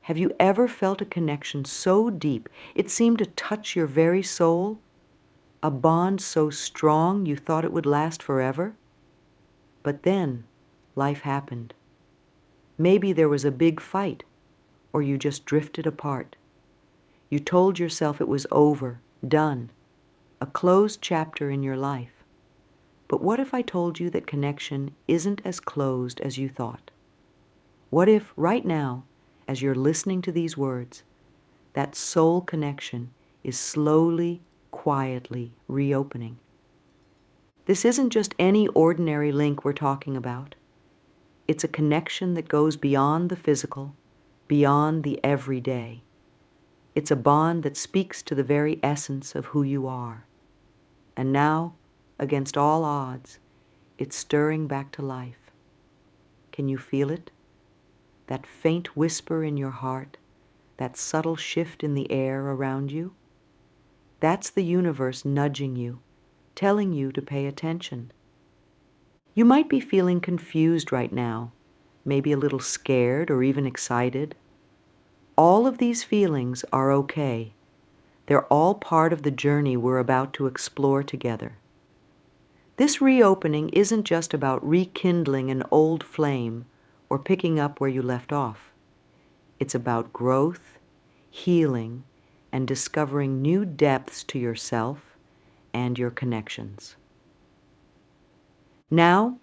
Have you ever felt a connection so deep it seemed to touch your very soul? A bond so strong you thought it would last forever? But then, life happened. Maybe there was a big fight, or you just drifted apart. You told yourself it was over, done, a closed chapter in your life. But what if I told you that connection isn't as closed as you thought? What if, right now, as you're listening to these words, that soul connection is slowly, quietly reopening? This isn't just any ordinary link we're talking about. It's a connection that goes beyond the physical, beyond the everyday. It's a bond that speaks to the very essence of who you are. And now, against all odds, it's stirring back to life. Can you feel it? That faint whisper in your heart, that subtle shift in the air around you? That's the universe nudging you, telling you to pay attention. You might be feeling confused right now, maybe a little scared or even excited. All of these feelings are okay. They're all part of the journey we're about to explore together. This reopening isn't just about rekindling an old flame or picking up where you left off. It's about growth, healing, and discovering new depths to yourself and your connections. Now,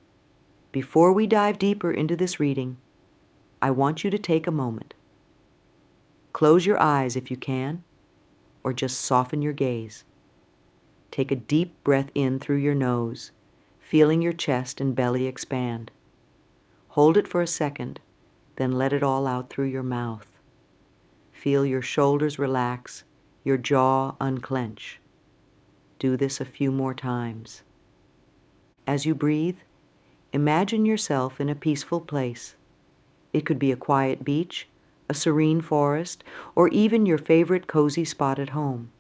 before we dive deeper into this reading, I want you to take a moment. Close your eyes if you can, or just soften your gaze. Take a deep breath in through your nose, feeling your chest and belly expand. Hold it for a second, then let it all out through your mouth. Feel your shoulders relax, your jaw unclench. Do this a few more times. As you breathe, imagine yourself in a peaceful place. It could be a quiet beach, a serene forest, or even your favorite cozy spot at home.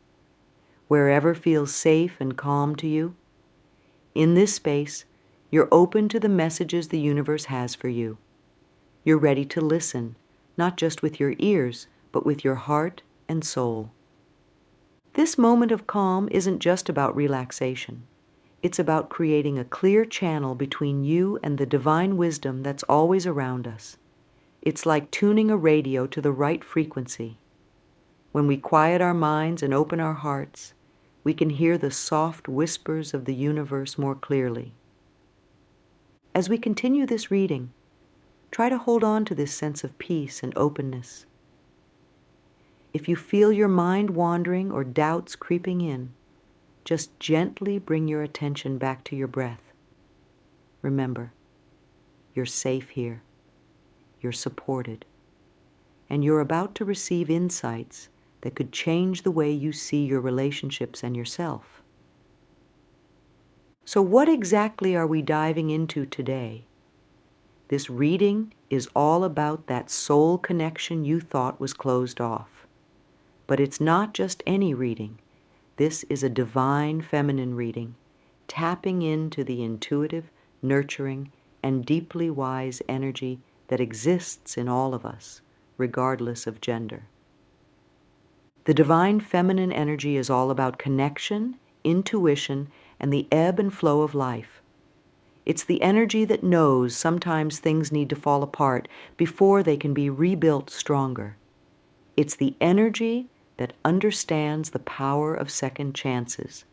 Wherever feels safe and calm to you. In this space, you're open to the messages the universe has for you. You're ready to listen, not just with your ears, but with your heart and soul. This moment of calm isn't just about relaxation. It's about creating a clear channel between you and the divine wisdom that's always around us. It's like tuning a radio to the right frequency. When we quiet our minds and open our hearts, we can hear the soft whispers of the universe more clearly. As we continue this reading, try to hold on to this sense of peace and openness. If you feel your mind wandering or doubts creeping in, just gently bring your attention back to your breath. Remember, you're safe here, you're supported, and you're about to receive insights that could change the way you see your relationships and yourself. So what exactly are we diving into today? This reading is all about that soul connection you thought was closed off. But it's not just any reading. This is a divine feminine reading, tapping into the intuitive, nurturing, and deeply wise energy that exists in all of us, regardless of gender. The divine feminine energy is all about connection, intuition, and the ebb and flow of life. It's the energy that knows sometimes things need to fall apart before they can be rebuilt stronger. It's the energy that understands the power of second chances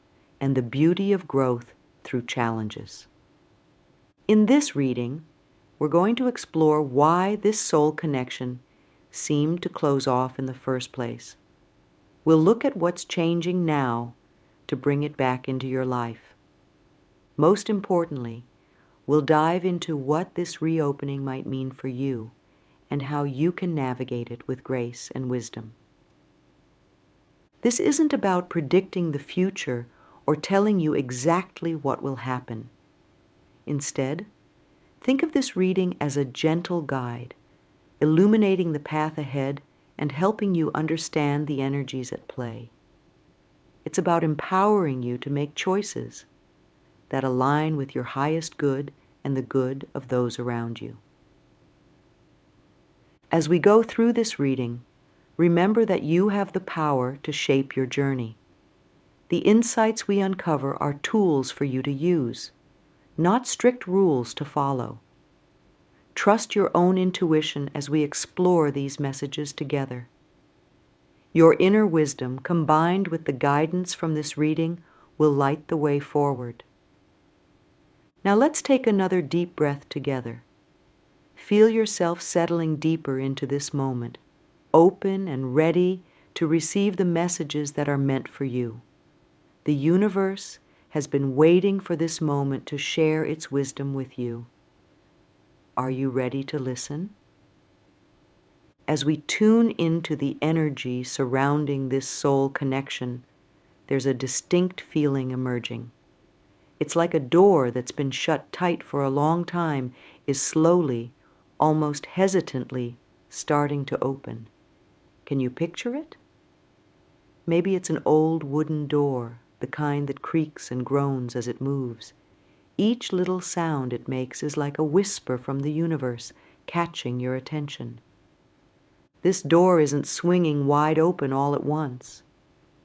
and the beauty of growth through challenges. In this reading, we're going to explore why this soul connection seemed to close off in the first place. We'll look at what's changing now to bring it back into your life. Most importantly, we'll dive into what this reopening might mean for you and how you can navigate it with grace and wisdom. This isn't about predicting the future or telling you exactly what will happen. Instead, think of this reading as a gentle guide, illuminating the path ahead and helping you understand the energies at play. It's about empowering you to make choices that align with your highest good and the good of those around you. As we go through this reading, remember that you have the power to shape your journey. The insights we uncover are tools for you to use, not strict rules to follow. Trust your own intuition as we explore these messages together. Your inner wisdom, combined with the guidance from this reading, will light the way forward. Now let's take another deep breath together. Feel yourself settling deeper into this moment, open and ready to receive the messages that are meant for you. The universe has been waiting for this moment to share its wisdom with you. Are you ready to listen? As we tune into the energy surrounding this soul connection, there's a distinct feeling emerging. It's like a door that's been shut tight for a long time is slowly, almost hesitantly, starting to open. Can you picture it? Maybe it's an old wooden door, the kind that creaks and groans as it moves. Each little sound it makes is like a whisper from the universe, catching your attention. This door isn't swinging wide open all at once.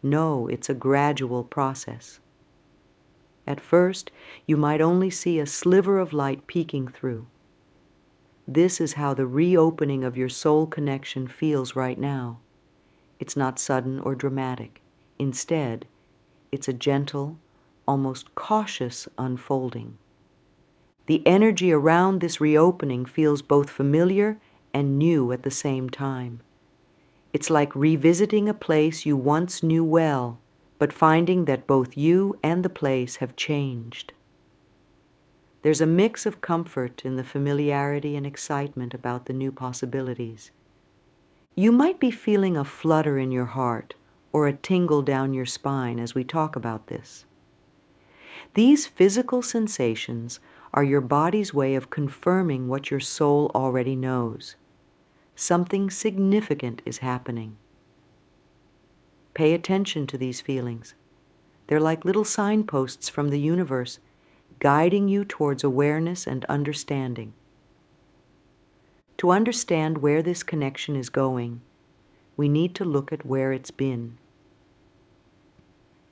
No, it's a gradual process. At first, you might only see a sliver of light peeking through. This is how the reopening of your soul connection feels right now. It's not sudden or dramatic. Instead, it's a gentle, almost cautious unfolding. The energy around this reopening feels both familiar and new at the same time. It's like revisiting a place you once knew well, but finding that both you and the place have changed. There's a mix of comfort in the familiarity and excitement about the new possibilities. You might be feeling a flutter in your heart or a tingle down your spine as we talk about this. These physical sensations are your body's way of confirming what your soul already knows. Something significant is happening. Pay attention to these feelings. They're like little signposts from the universe, guiding you towards awareness and understanding. To understand where this connection is going, we need to look at where it's been.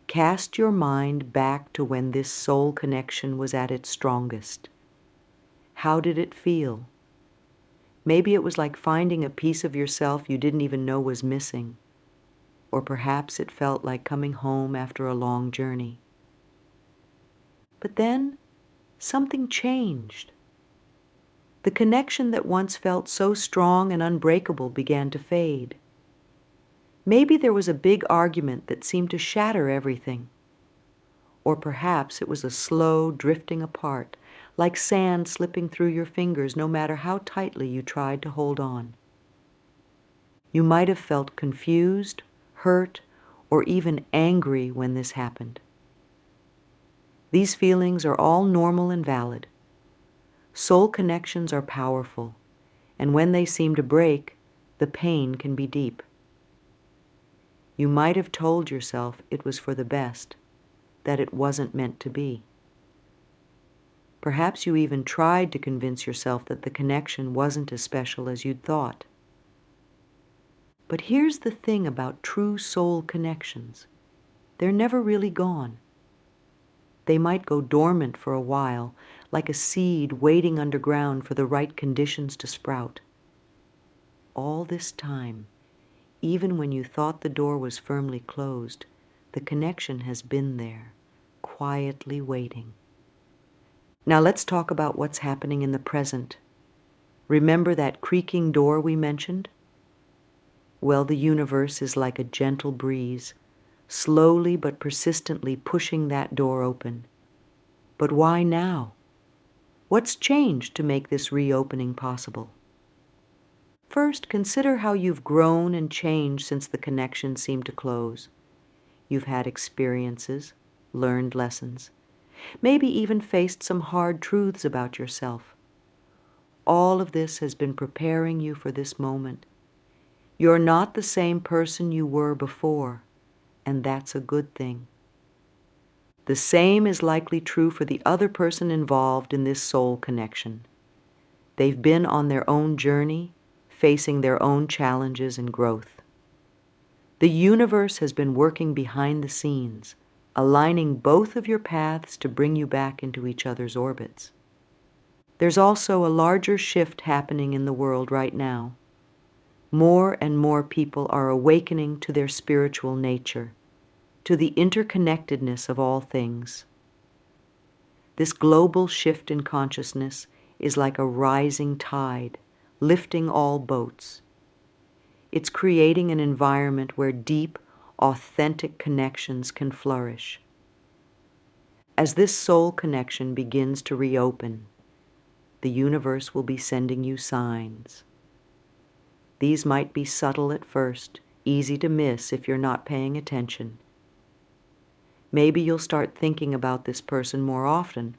Cast your mind back to when this soul connection was at its strongest. How did it feel? Maybe it was like finding a piece of yourself you didn't even know was missing. Or perhaps it felt like coming home after a long journey. But then, something changed. The connection that once felt so strong and unbreakable began to fade. Maybe there was a big argument that seemed to shatter everything. Or perhaps it was a slow drifting apart, like sand slipping through your fingers no matter how tightly you tried to hold on. You might have felt confused, hurt, or even angry when this happened. These feelings are all normal and valid. Soul connections are powerful, and when they seem to break, the pain can be deep. You might have told yourself it was for the best, that it wasn't meant to be. Perhaps you even tried to convince yourself that the connection wasn't as special as you'd thought. But here's the thing about true soul connections. They're never really gone. They might go dormant for a while, like a seed waiting underground for the right conditions to sprout. All this time, even when you thought the door was firmly closed, the connection has been there, quietly waiting. Now let's talk about what's happening in the present. Remember that creaking door we mentioned? Well, the universe is like a gentle breeze, slowly but persistently pushing that door open. But why now? What's changed to make this reopening possible? First, consider how you've grown and changed since the connection seemed to close. You've had experiences, learned lessons, maybe even faced some hard truths about yourself. All of this has been preparing you for this moment. You're not the same person you were before, and that's a good thing. The same is likely true for the other person involved in this soul connection. They've been on their own journey, facing their own challenges and growth. The universe has been working behind the scenes, aligning both of your paths to bring you back into each other's orbits. There's also a larger shift happening in the world right now. More and more people are awakening to their spiritual nature, to the interconnectedness of all things. This global shift in consciousness is like a rising tide, lifting all boats. It's creating an environment where deep, authentic connections can flourish. As this soul connection begins to reopen, the universe will be sending you signs. These might be subtle at first, easy to miss if you're not paying attention. Maybe you'll start thinking about this person more often,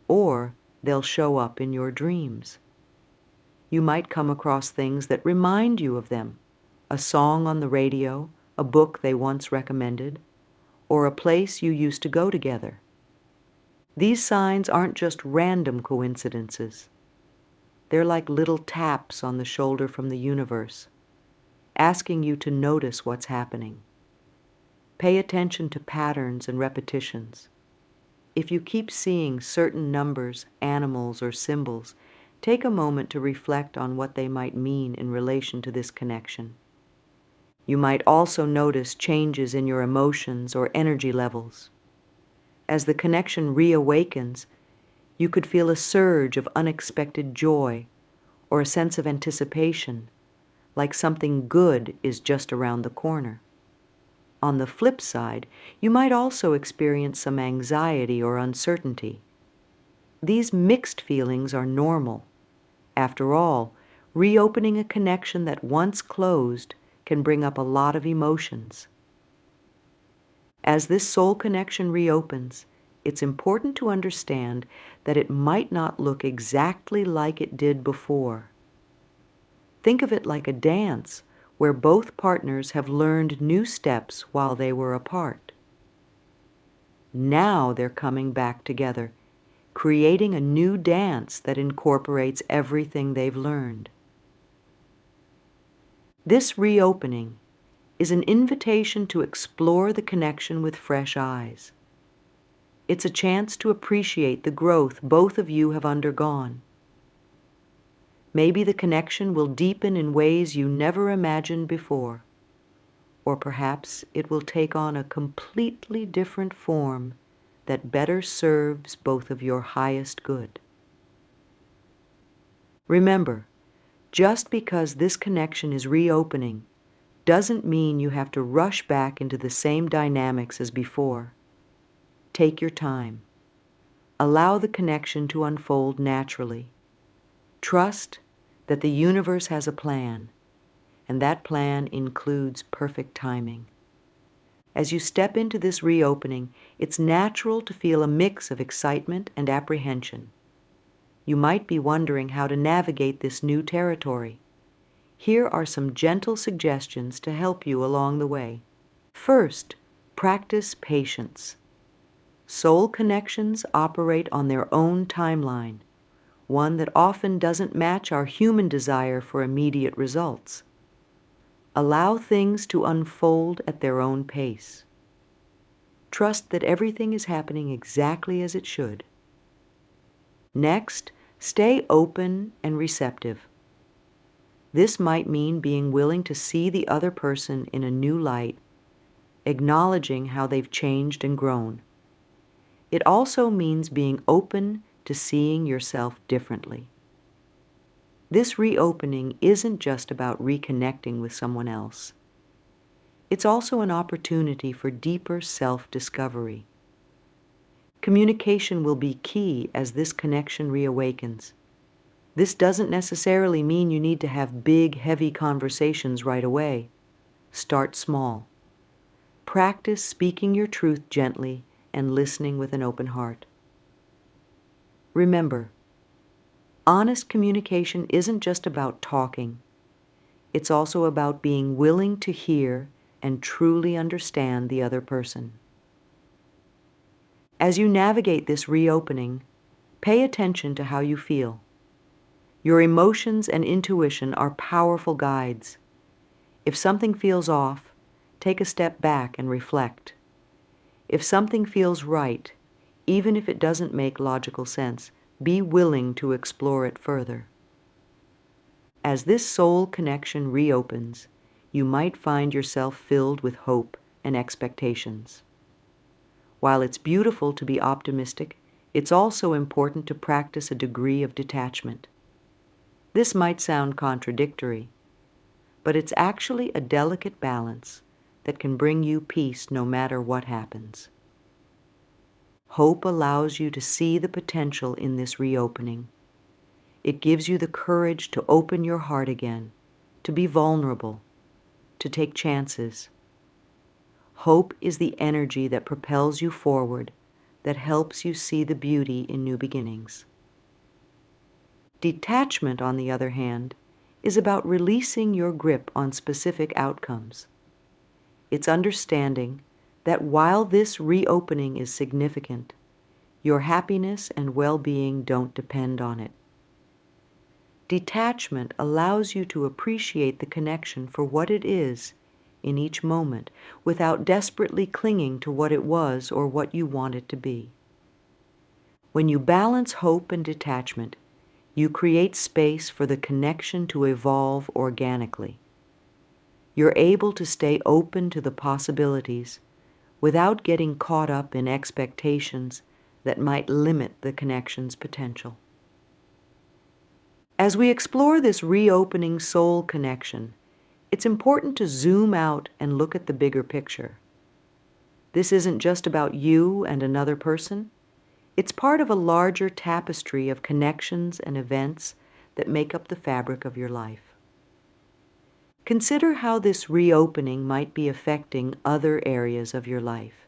or they'll show up in your dreams. You might come across things that remind you of them, a song on the radio, a book they once recommended, or a place you used to go together. These signs aren't just random coincidences. They're like little taps on the shoulder from the universe, asking you to notice what's happening. Pay attention to patterns and repetitions. If you keep seeing certain numbers, animals, or symbols, take a moment to reflect on what they might mean in relation to this connection. You might also notice changes in your emotions or energy levels. As the connection reawakens, you could feel a surge of unexpected joy or a sense of anticipation, like something good is just around the corner. On the flip side, you might also experience some anxiety or uncertainty. These mixed feelings are normal. After all, reopening a connection that once closed can bring up a lot of emotions. As this soul connection reopens, it's important to understand that it might not look exactly like it did before. Think of it like a dance where both partners have learned new steps while they were apart. Now they're coming back together, creating a new dance that incorporates everything they've learned. This reopening is an invitation to explore the connection with fresh eyes. It's a chance to appreciate the growth both of you have undergone. Maybe the connection will deepen in ways you never imagined before, or perhaps it will take on a completely different form that better serves both of your highest good. Remember, just because this connection is reopening doesn't mean you have to rush back into the same dynamics as before. Take your time. Allow the connection to unfold naturally. Trust that the universe has a plan, and that plan includes perfect timing. As you step into this reopening, it's natural to feel a mix of excitement and apprehension. You might be wondering how to navigate this new territory. Here are some gentle suggestions to help you along the way. First, practice patience. Soul connections operate on their own timeline, one that often doesn't match our human desire for immediate results. Allow things to unfold at their own pace. Trust that everything is happening exactly as it should. Next, stay open and receptive. This might mean being willing to see the other person in a new light, acknowledging how they've changed and grown. It also means being open to seeing yourself differently. This reopening isn't just about reconnecting with someone else. It's also an opportunity for deeper self-discovery. Communication will be key as this connection reawakens. This doesn't necessarily mean you need to have big, heavy conversations right away. Start small. Practice speaking your truth gently and listening with an open heart. Remember, honest communication isn't just about talking. It's also about being willing to hear and truly understand the other person. As you navigate this reopening, pay attention to how you feel. Your emotions and intuition are powerful guides. If something feels off, take a step back and reflect. If something feels right, even if it doesn't make logical sense, be willing to explore it further. As this soul connection reopens, you might find yourself filled with hope and expectations. While it's beautiful to be optimistic, it's also important to practice a degree of detachment. This might sound contradictory, but it's actually a delicate balance that can bring you peace no matter what happens. Hope allows you to see the potential in this reopening. It gives you the courage to open your heart again, to be vulnerable, to take chances. Hope is the energy that propels you forward, that helps you see the beauty in new beginnings. Detachment, on the other hand, is about releasing your grip on specific outcomes. It's understanding that while this reopening is significant, your happiness and well-being don't depend on it. Detachment allows you to appreciate the connection for what it is in each moment without desperately clinging to what it was or what you want it to be. When you balance hope and detachment, you create space for the connection to evolve organically. You're able to stay open to the possibilities without getting caught up in expectations that might limit the connection's potential. As we explore this reopening soul connection, it's important to zoom out and look at the bigger picture. This isn't just about you and another person. It's part of a larger tapestry of connections and events that make up the fabric of your life. Consider how this reopening might be affecting other areas of your life.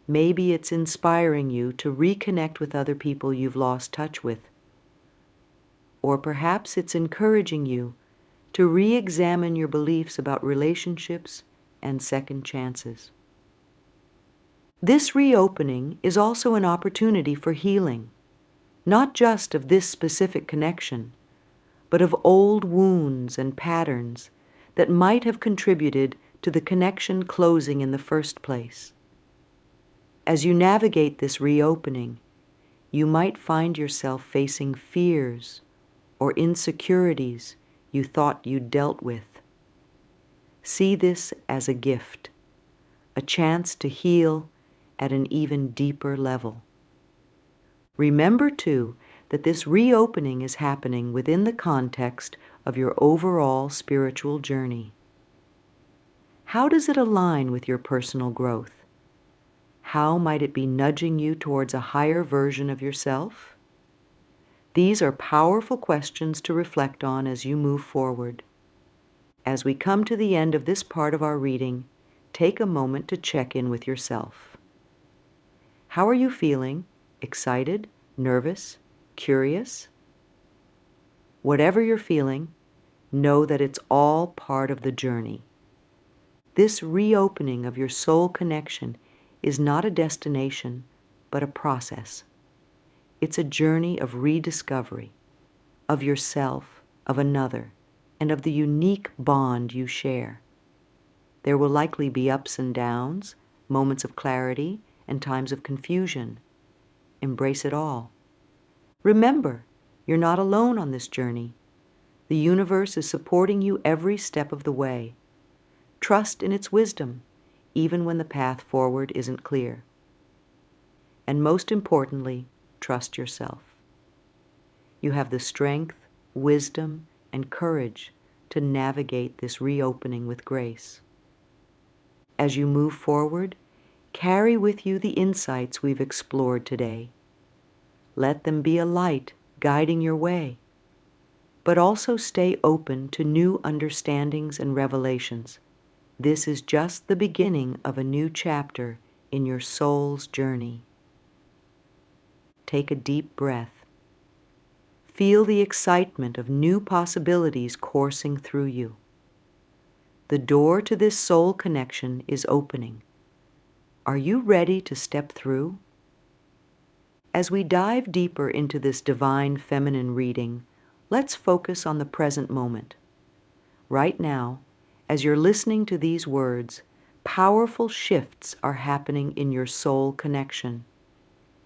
Maybe it's inspiring you to reconnect with other people you've lost touch with. Or perhaps it's encouraging you to re-examine your beliefs about relationships and second chances. This reopening is also an opportunity for healing, not just of this specific connection, but of old wounds and patterns that might have contributed to the connection closing in the first place. As you navigate this reopening, you might find yourself facing fears or insecurities you thought you'd dealt with. See this as a gift, a chance to heal at an even deeper level. Remember, too, that this reopening is happening within the context of your overall spiritual journey. How does it align with your personal growth? How might it be nudging you towards a higher version of yourself? These are powerful questions to reflect on as you move forward. As we come to the end of this part of our reading, take a moment to check in with yourself. How are you feeling? Excited? Nervous? Curious? Whatever you're feeling, know that it's all part of the journey. This reopening of your soul connection is not a destination, but a process. It's a journey of rediscovery, of yourself, of another, and of the unique bond you share. There will likely be ups and downs, moments of clarity, and times of confusion. Embrace it all. Remember, you're not alone on this journey. The universe is supporting you every step of the way. Trust in its wisdom, even when the path forward isn't clear. And most importantly, trust yourself. You have the strength, wisdom, and courage to navigate this reopening with grace. As you move forward, carry with you the insights we've explored today. Let them be a light guiding your way, but also stay open to new understandings and revelations. This is just the beginning of a new chapter in your soul's journey. Take a deep breath. Feel the excitement of new possibilities coursing through you. The door to this soul connection is opening. Are you ready to step through? As we dive deeper into this divine feminine reading, let's focus on the present moment. Right now, as you're listening to these words, powerful shifts are happening in your soul connection.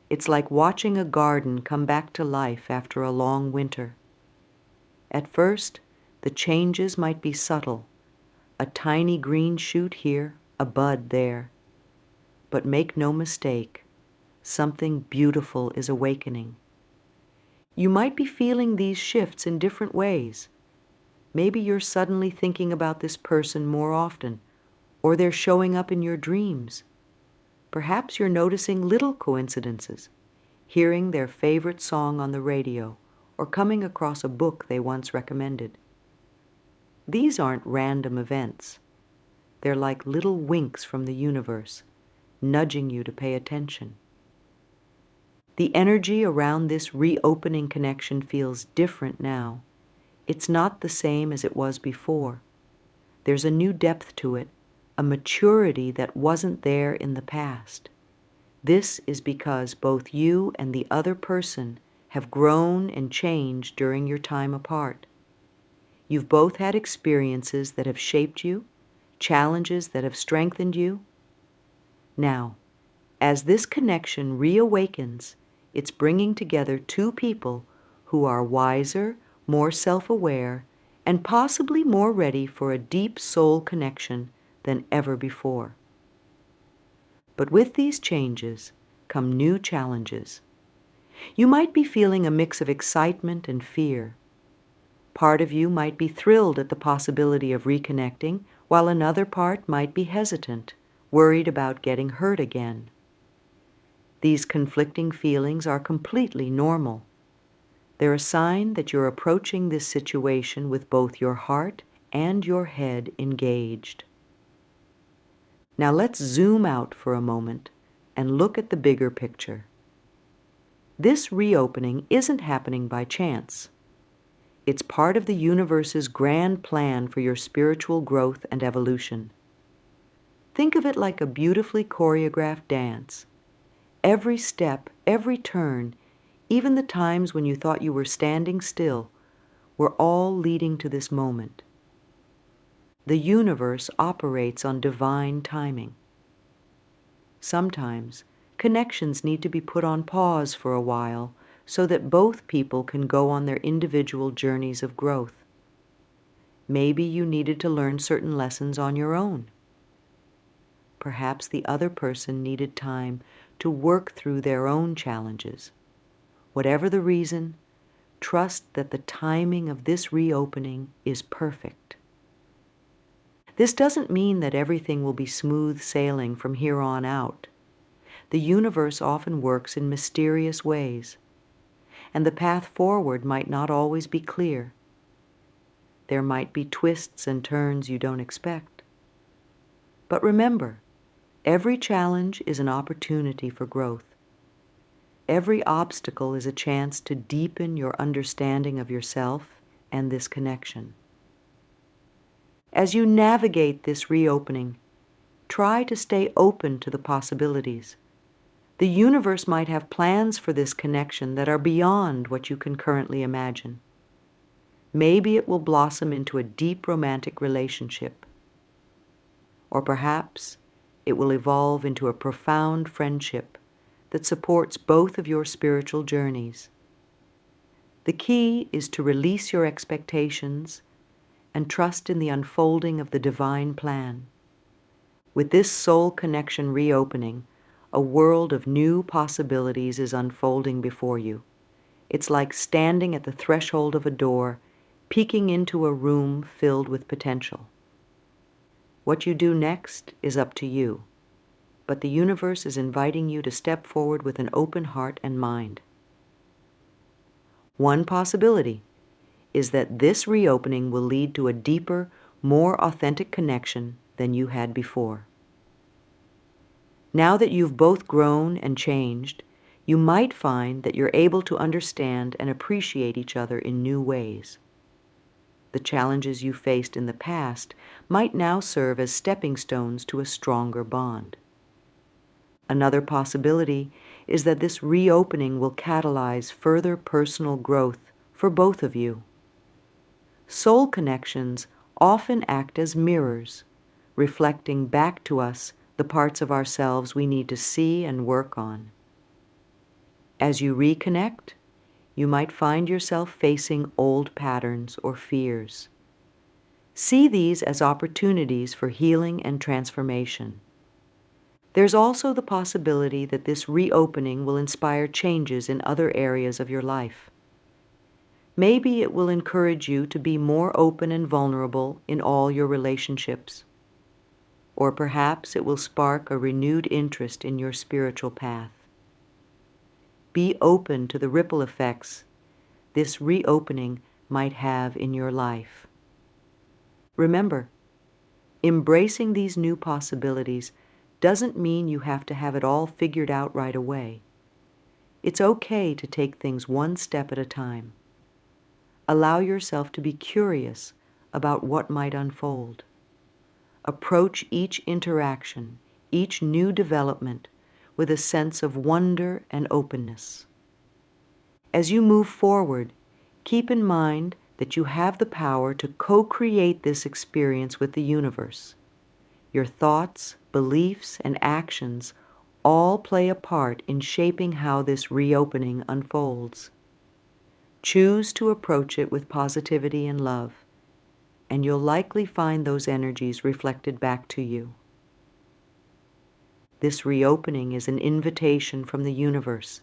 It's like watching a garden come back to life after a long winter. At first, the changes might be subtle, a tiny green shoot here, a bud there. But make no mistake, something beautiful is awakening. You might be feeling these shifts in different ways. Maybe you're suddenly thinking about this person more often, or they're showing up in your dreams. Perhaps you're noticing little coincidences, hearing their favorite song on the radio, or coming across a book they once recommended. These aren't random events. They're like little winks from the universe, nudging you to pay attention. The energy around this reopening connection feels different now. It's not the same as it was before. There's a new depth to it, a maturity that wasn't there in the past. This is because both you and the other person have grown and changed during your time apart. You've both had experiences that have shaped you, challenges that have strengthened you. Now, as this connection reawakens, it's bringing together two people who are wiser, more self-aware, and possibly more ready for a deep soul connection than ever before. But with these changes come new challenges. You might be feeling a mix of excitement and fear. Part of you might be thrilled at the possibility of reconnecting, while another part might be hesitant, worried about getting hurt again. These conflicting feelings are completely normal. They're a sign that you're approaching this situation with both your heart and your head engaged. Now let's zoom out for a moment and look at the bigger picture. This reopening isn't happening by chance. It's part of the universe's grand plan for your spiritual growth and evolution. Think of it like a beautifully choreographed dance. Every step, every turn, even the times when you thought you were standing still, were all leading to this moment. The universe operates on divine timing. Sometimes, connections need to be put on pause for a while so that both people can go on their individual journeys of growth. Maybe you needed to learn certain lessons on your own. Perhaps the other person needed time to work through their own challenges. Whatever the reason, trust that the timing of this reopening is perfect. This doesn't mean that everything will be smooth sailing from here on out. The universe often works in mysterious ways, and the path forward might not always be clear. There might be twists and turns you don't expect. But remember, every challenge is an opportunity for growth. Every obstacle is a chance to deepen your understanding of yourself and this connection. As you navigate this reopening, try to stay open to the possibilities. The universe might have plans for this connection that are beyond what you can currently imagine. Maybe it will blossom into a deep romantic relationship. Or perhaps it will evolve into a profound friendship that supports both of your spiritual journeys. The key is to release your expectations and trust in the unfolding of the divine plan. With this soul connection reopening, a world of new possibilities is unfolding before you. It's like standing at the threshold of a door, peeking into a room filled with potential. What you do next is up to you, but the universe is inviting you to step forward with an open heart and mind. One possibility is that this reopening will lead to a deeper, more authentic connection than you had before. Now that you've both grown and changed, you might find that you're able to understand and appreciate each other in new ways. The challenges you faced in the past might now serve as stepping stones to a stronger bond. Another possibility is that this reopening will catalyze further personal growth for both of you. Soul connections often act as mirrors, reflecting back to us the parts of ourselves we need to see and work on. As you reconnect, you might find yourself facing old patterns or fears. See these as opportunities for healing and transformation. There's also the possibility that this reopening will inspire changes in other areas of your life. Maybe it will encourage you to be more open and vulnerable in all your relationships. Or perhaps it will spark a renewed interest in your spiritual path. Be open to the ripple effects this reopening might have in your life. Remember, embracing these new possibilities doesn't mean you have to have it all figured out right away. It's okay to take things one step at a time. Allow yourself to be curious about what might unfold. Approach each interaction, each new development, with a sense of wonder and openness. As you move forward, keep in mind that you have the power to co-create this experience with the universe. Your thoughts, beliefs, and actions all play a part in shaping how this reopening unfolds. Choose to approach it with positivity and love, and you'll likely find those energies reflected back to you. This reopening is an invitation from the universe,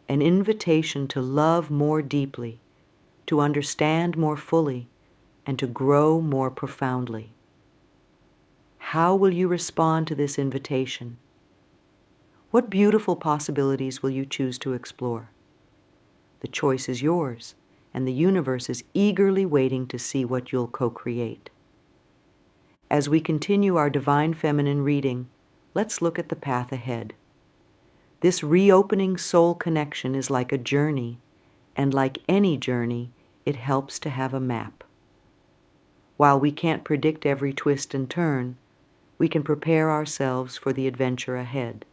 an invitation to love more deeply, to understand more fully, and to grow more profoundly. How will you respond to this invitation? What beautiful possibilities will you choose to explore? The choice is yours, and the universe is eagerly waiting to see what you'll co-create. As we continue our Divine Feminine reading, let's look at the path ahead. This reopening soul connection is like a journey, and like any journey, it helps to have a map. While we can't predict every twist and turn, we can prepare ourselves for the adventure ahead.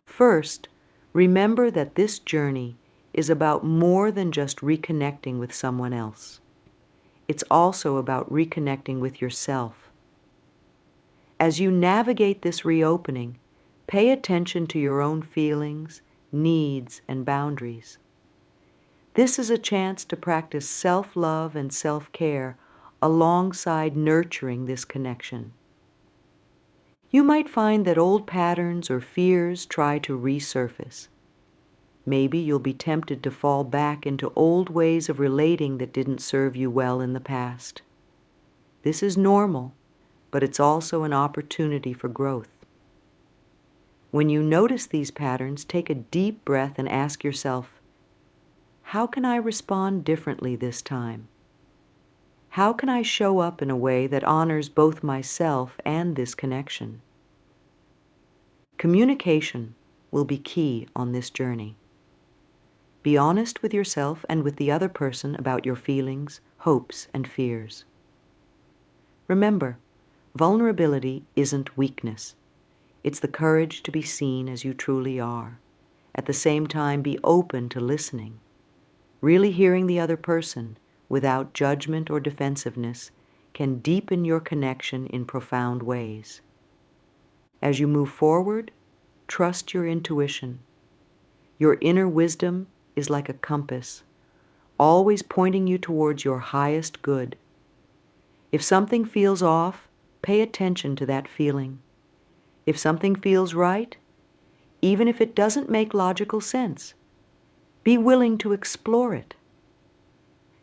First, remember that this journey is about more than just reconnecting with someone else. It's also about reconnecting with yourself. As you navigate this reopening, pay attention to your own feelings, needs, and boundaries. This is a chance to practice self-love and self-care alongside nurturing this connection. You might find that old patterns or fears try to resurface. Maybe you'll be tempted to fall back into old ways of relating that didn't serve you well in the past. This is normal, but it's also an opportunity for growth. When you notice these patterns, take a deep breath and ask yourself, how can I respond differently this time? How can I show up in a way that honors both myself and this connection? Communication will be key on this journey. Be honest with yourself and with the other person about your feelings, hopes, and fears. Remember, vulnerability isn't weakness. It's the courage to be seen as you truly are. At the same time, be open to listening. Really hearing the other person without judgment or defensiveness can deepen your connection in profound ways. As you move forward, trust your intuition. Your inner wisdom is like a compass, always pointing you towards your highest good. If something feels off, pay attention to that feeling. If something feels right, even if it doesn't make logical sense, be willing to explore it.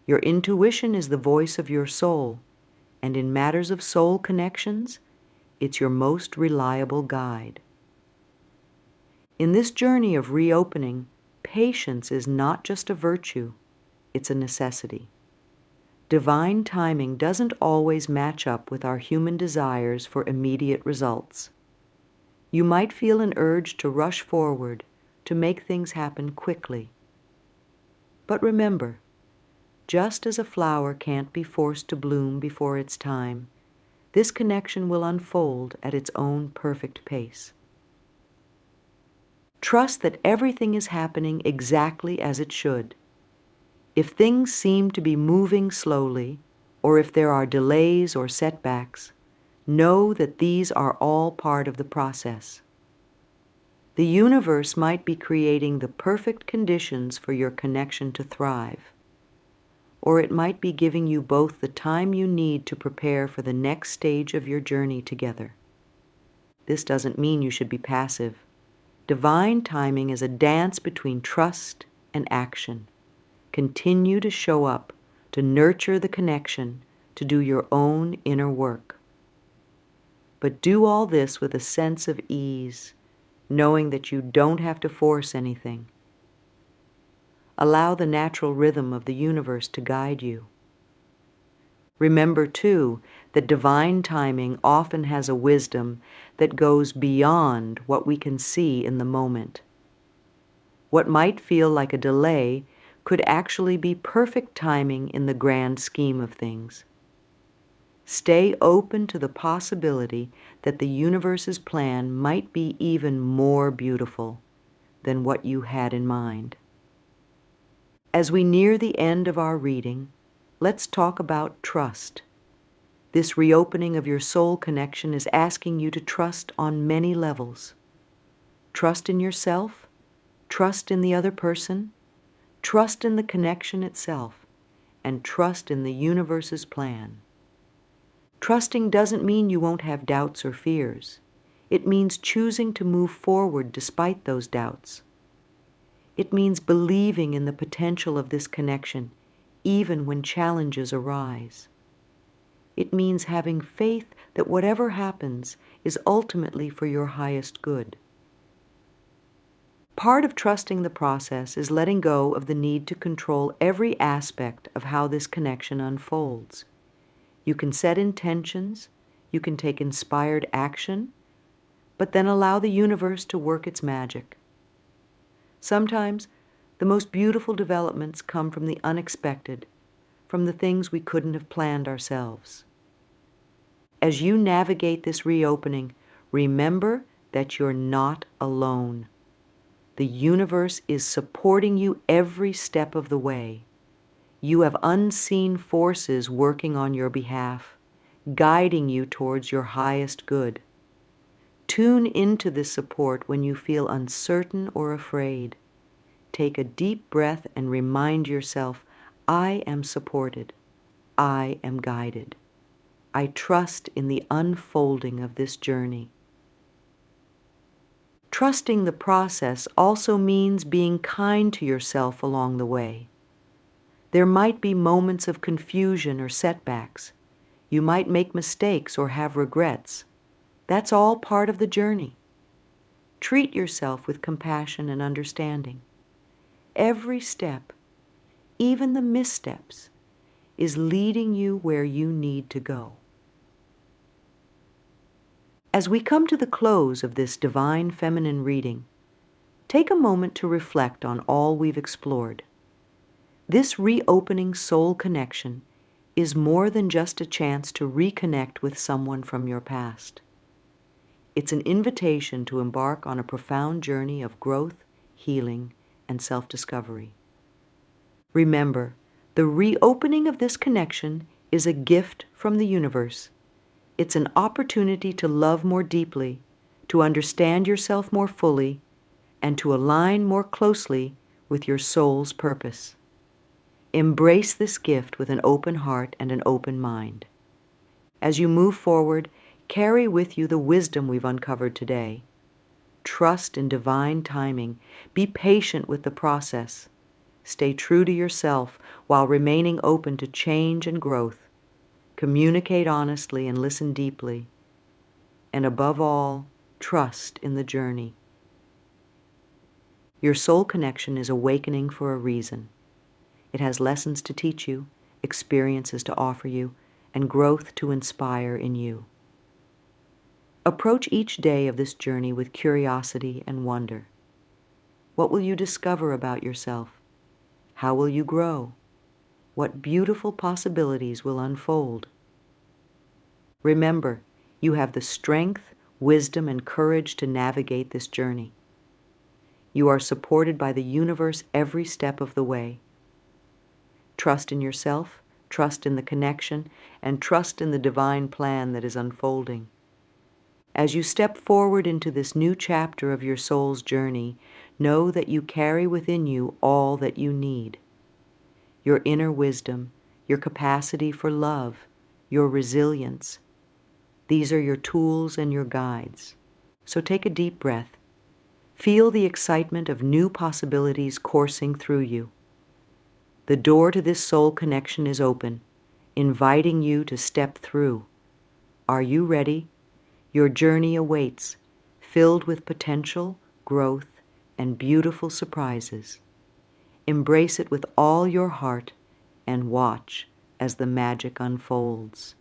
Your intuition is the voice of your soul, and in matters of soul connections, it's your most reliable guide. In this journey of reopening, patience is not just a virtue, it's a necessity. Divine timing doesn't always match up with our human desires for immediate results. You might feel an urge to rush forward, to make things happen quickly. But remember, just as a flower can't be forced to bloom before its time, this connection will unfold at its own perfect pace. Trust that everything is happening exactly as it should. If things seem to be moving slowly, or if there are delays or setbacks, know that these are all part of the process. The universe might be creating the perfect conditions for your connection to thrive, or it might be giving you both the time you need to prepare for the next stage of your journey together. This doesn't mean you should be passive. Divine timing is a dance between trust and action. Continue to show up, to nurture the connection, to do your own inner work. But do all this with a sense of ease, knowing that you don't have to force anything. Allow the natural rhythm of the universe to guide you. Remember, too, that divine timing often has a wisdom that goes beyond what we can see in the moment. What might feel like a delay could actually be perfect timing in the grand scheme of things. Stay open to the possibility that the universe's plan might be even more beautiful than what you had in mind. As we near the end of our reading, let's talk about trust. This reopening of your soul connection is asking you to trust on many levels. Trust in yourself, trust in the other person, trust in the connection itself, and trust in the universe's plan. Trusting doesn't mean you won't have doubts or fears. It means choosing to move forward despite those doubts. It means believing in the potential of this connection, even when challenges arise. It means having faith that whatever happens is ultimately for your highest good. Part of trusting the process is letting go of the need to control every aspect of how this connection unfolds. You can set intentions, you can take inspired action, but then allow the universe to work its magic. Sometimes, the most beautiful developments come from the unexpected, from the things we couldn't have planned ourselves. As you navigate this reopening, remember that you're not alone. The universe is supporting you every step of the way. You have unseen forces working on your behalf, guiding you towards your highest good. Tune into this support when you feel uncertain or afraid. Take a deep breath and remind yourself, I am supported. I am guided. I trust in the unfolding of this journey. Trusting the process also means being kind to yourself along the way. There might be moments of confusion or setbacks. You might make mistakes or have regrets. That's all part of the journey. Treat yourself with compassion and understanding. Every step, even the missteps, is leading you where you need to go. As we come to the close of this Divine Feminine reading, take a moment to reflect on all we've explored. This reopening soul connection is more than just a chance to reconnect with someone from your past. It's an invitation to embark on a profound journey of growth, healing, and self-discovery. Remember, the reopening of this connection is a gift from the universe. It's an opportunity to love more deeply, to understand yourself more fully, and to align more closely with your soul's purpose. Embrace this gift with an open heart and an open mind. As you move forward, carry with you the wisdom we've uncovered today. Trust in divine timing. Be patient with the process. Stay true to yourself while remaining open to change and growth. Communicate honestly and listen deeply. And above all, trust in the journey. Your soul connection is awakening for a reason. It has lessons to teach you, experiences to offer you, and growth to inspire in you. Approach each day of this journey with curiosity and wonder. What will you discover about yourself? How will you grow? What beautiful possibilities will unfold? Remember, you have the strength, wisdom, and courage to navigate this journey. You are supported by the universe every step of the way. Trust in yourself, trust in the connection, and trust in the divine plan that is unfolding. As you step forward into this new chapter of your soul's journey, know that you carry within you all that you need. Your inner wisdom, your capacity for love, your resilience. These are your tools and your guides. So take a deep breath. Feel the excitement of new possibilities coursing through you. The door to this soul connection is open, inviting you to step through. Are you ready? Your journey awaits, filled with potential, growth, and beautiful surprises. Embrace it with all your heart and watch as the magic unfolds.